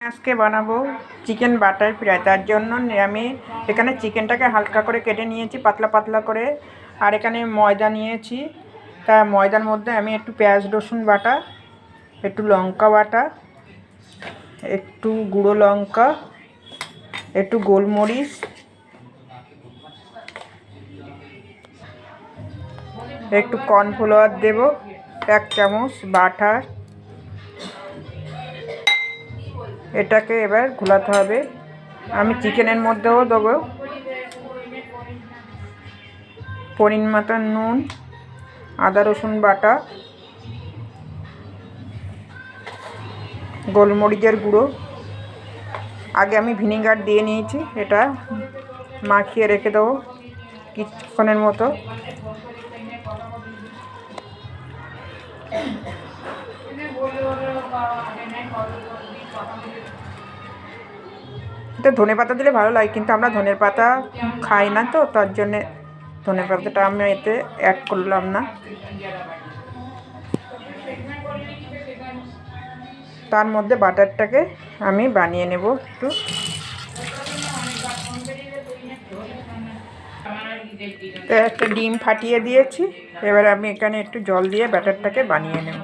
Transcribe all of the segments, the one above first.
আজকে বানাবো chicken butter fry. তার জন্য আমি এখানে চিকেনটাকে হালকা করে কেটে নিয়েছি, পাতলা পাতলা করে। আর এখানে ময়দা নিয়েছি। তা ময়দার মধ্যে আমি একটু পেঁয়াজ রসুন বাটা, একটু লঙ্কা বাটা, একটু গুঁড়ো লঙ্কা, একটু গোলমরিচ, একটু কর্নফ্লাওয়ার দেব, 1 চামচ বাটার। এটাকে এবার ঘোলাতে হবে। আমি চিকেনের মধ্যেও দেবো পরিমাণ মতো নুন, আদা রসুন বাটা, গোলমরিচের গুঁড়ো। আগে আমি ভিনেগার দিয়ে নিয়েছি, এটা মাখিয়ে রেখে দেবো কিছুক্ষণের মতো। এটা ধনেপাতা দিলে ভালো লাগে, কিন্তু আমরা ধনেপাতা খাই না, তো তার জন্যে ধনেপাতাটা আমি এতে অ্যাড করলাম না। তার মধ্যে বাটারটাকে আমি বানিয়ে নেব একটু। তো একটা ডিম ফাটিয়ে দিয়েছি, এবার আমি এখানে একটু জল দিয়ে ব্যাটারটাকে বানিয়ে নেব।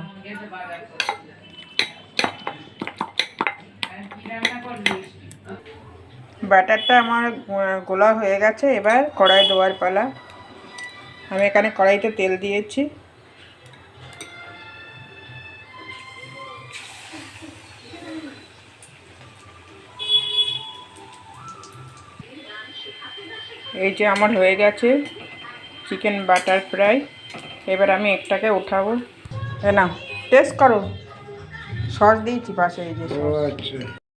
ব্যাটারটা আমার গোলা হয়ে গেছে, এবার কড়াই দেওয়ার পালা। আমি এখানে কড়াইতে তেল দিয়েছি। এই যে আমার হয়ে গেছে চিকেন বাটার ফ্রাই। এবার আমি একটাকে উঠাবো। না, টেস্ট করো, সস দিয়েছি পাশে, এই যে।